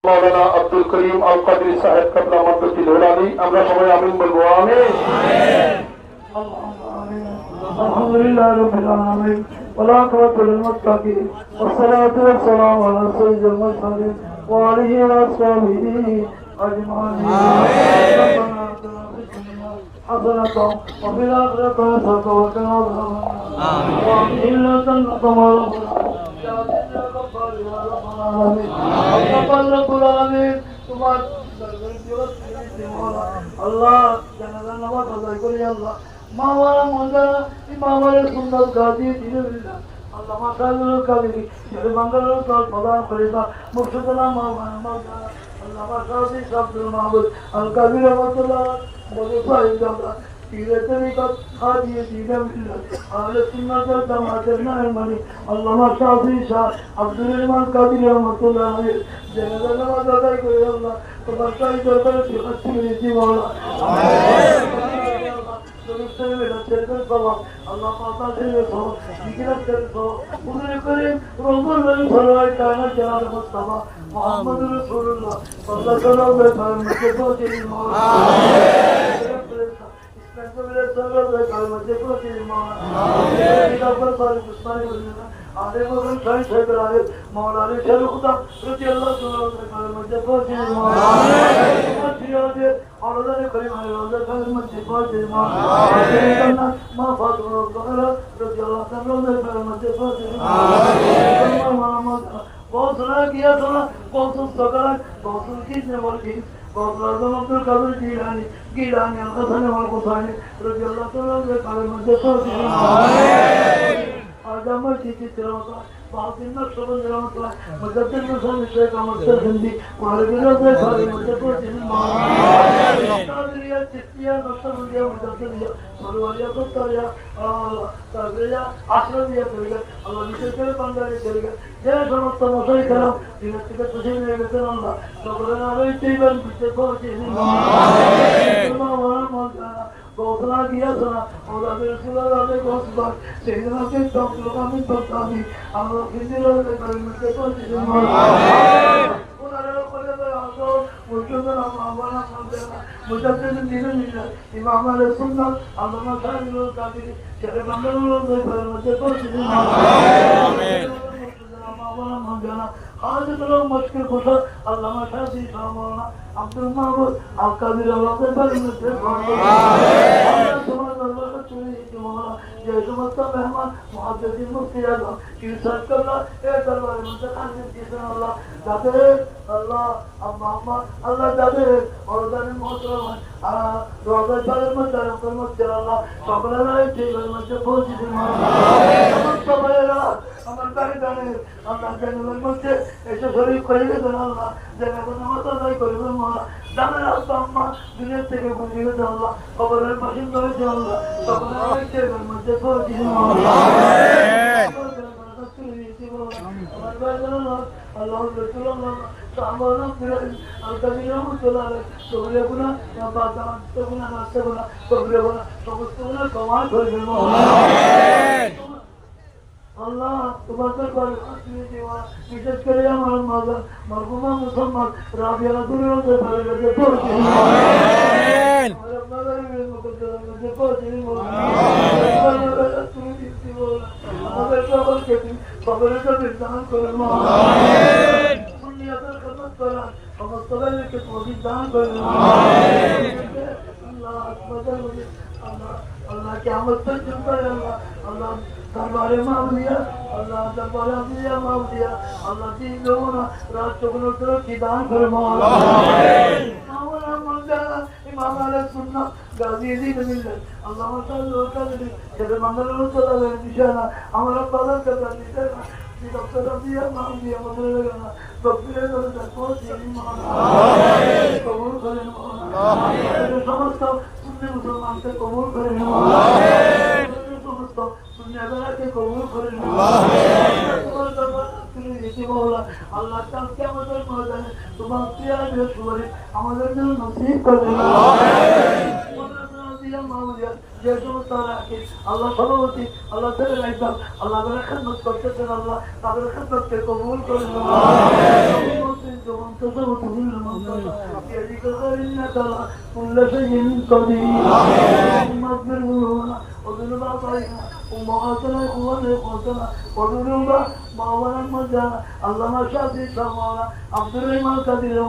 মাওলানা আব্দুল করিম আল কাদরি সাহেব কাবলা মাদ্দতি লোলানি আমরা সবাই আমিন বলবো আমিন আলহামদুলিল্লাহ রাব্বিল আলামিন ওয়া আকিবাতুল মুত্তাকিন ওয়াসসালাতু ওয়াসসালামু আলা সাইয়্যিদিল মুরসালিন ওয়া আলিহি ওয়া সাহবিহি আজমাইন حسنة وفي الآخرة حسنة وقنا عذاب النار إلا تنقم ربنا يا سيدنا غفار يا رب العالمين رب العالمين তোমার আল্লাহ জানাজা নামাজ আদায় করি আল্লাহ মা ওয়ালা মন্দারা ইমামের সুন্দর গাদি দিলে আল্লাহ মাশাআল্লাহ কাবিরি এই বাঙ্গালোর তার প্রধান খলিফা মুর্শিদুল্লাহ মাওলানা আল্লাহ মাশাআল্লাহ আব্দুল মাহমুদ আল কাবির রহমাতুল্লাহ বলে পাইবা পীরে তরিকত হাদিয়ে দিনে মিল্লাত আহলে সুন্নাত ওয়াল জামাতের নায়মানি আল্লাহ মাশাআল্লাহ শাহ আব্দুল রহমান কাবির রহমাতুল্লাহ জানাজা নামাজ আদায় করে আল্লাহ তোমার চাই দরবারে ফিরাচ্ছি রেজি মাওলা আল্লাহ পাতা ছেড়ে তো জিকিরাত করে তো উনি করে রমজান মাস সরাই কানা জানাল মুস্তাফা মুহাম্মদুর রাসূলুল্লাহ সাল্লাল্লাহু আলাইহি ওয়াসাল্লাম কে তো চিনি মাওলা ইসলাম কবিরা সাল্লাল্লাহু আলাইহি ওয়াসাল্লাম কে তো চিনি মাওলা আমিন আল্লাহ সারি মুস্তানি বলনা আরে মগন সাই সাইবার আলে মাওলা আলী শের খুদা রাদিয়াল্লাহু তাআলা আনহু কে তো চিনি মাওলা আমিন আল্লাহ করিম আল্লাহ তাআলা মধ্যে পৌঁছে আমিন মা ফাতিমা জাহরা রাদিয়াল্লাহু তাআলা আনহা মধ্যে পৌঁছে আমিন बहुत सुना किया सुना बहुत सगला बहुत किसने बोल की बहुत राजा अब्दुल कादिर गिलानी हसन वाल कुसानी रज़ियल्लाहु ताला के काले मध्य पहुंचे आज हम चीज़ तेरा बहुत दिन में शब्द रहमतुल्लाह मुजद्दिद हुसैन शेख अहमद सिंधी हमारे दिलों से खाली मध्य पहुंचे कादिरिया चिश्तिया नक्शबंदिया मुजद्दिदिया सरवारिया कुतारिया ताबरिया आशरदिया करेगा अल्लाह नीचे से बंदारी करेगा जय समस्त मसाई करो दिनों के तुझे मेरे बेटे अल्लाह सबरे नामे तीन पीछे पहुंचे गौसला किया सुना और अभी रसूलुल्लाह ने गौसला सेना के सब लोग हमें बतानी हम लोग हिंदी लोग के बारे में तो उन्होंने बोले तो आजो मुझे तो हम आवाना मुझे तो दिन नहीं इमाम अली सुन्नत अल्लाह साहब लोग काफी चले बंदर लोग के बारे में तो आमीन आज तो लोग मुश्किल खुश अल्लाह शादी सामना अब्दुल माहमूद अल कादिर अल्लाह के बारे में से आमीन तुम्हारा अल्लाह का चुनी तुम्हारा ये समस्त मेहमान मुहद्दिस मुफ्ती आजम की सरकल्ला ए दरबार में खाने की अल्लाह जाते अल्लाह अम्मा अल्लाह जाते और दाने मोहतरम रोज़ा चाले में दरम कर मत अल्लाह सबला राय थी में से पहुंची तुम्हारा समस्त मेरा अमर करे दाने अल्लाह जाने में से ऐसे शरीर करेगा तो अल्लाह जगह को नमाज अदा करेगा माला दाने रास्ता अम्मा दुनिया से के बुझेगा तो अल्लाह खबर है मशीन तो है अल्लाह सबला राय थी में से पहुंची तुम्हारा अल्लाह रसूलुल्लाह सामना फिर अलकबीर रहमतुल्लाह तोरे गुना या बात तो गुना नास्ते गुना तोरे गुना तो गुना कमाल कर गए आमीन अल्लाह तुम्हारे पर खातिर दीवा विशेष करे हमारा माता मरहुमा मुसम्मद राबिया दुनिया से भरे लगे पहुंचे आमीन और अपना गरीब मुकद्दर मुझे पहुंचे हमारे प्रभु के खबर का विधान करो आमीन दुनिया पर खदमत करो हम सबे के विधान करो आमीन अल्लाह अकबर अल्लाह क़यामत तक जिंदा है अल्लाह दरबारे मामलिया अल्लाह दरबारे अम्बिया मामलिया अल्लाह जी लोगों ना रात चुगलों तरह की दान फरमा आमीन मामला मंगला इमाम अली सुन्नत गाजी दी मिल्लत अल्लाह माशाअल्लाह कदरी तेरे मंगलों चला ले निशाना हमारा पालन करता निशाना जी डॉक्टर अम्बिया मामलिया मदर लगाना बकरे को तको जी माना आमीन कबूल करे आमीन समस्त सुन्नी मुसलमान के कबूल करे आमीन समस्त सुन्नी अल्लाह के कबूल करे आमीन अल्लाह ताला क्या मदद मौला है तुम्हारे प्यार जो सुवरे हमारे दिल नसीब कर दे आमीन মুরিয়া মামুরিয়া যে সমস্ত রাখে আল্লাহ সভাপতি আল্লাহ ধরে রাখবেন আল্লাহ তাদের খেদমত করতেছেন আল্লাহ তাদের খেদমতকে কবুল করে كل شيء قدير مغفر ذنوبنا وذنوب آبائنا وأمهاتنا وإخواننا وذنوب ما ولم مجانا اللهم شافي سمانا عبد الرحمن قدير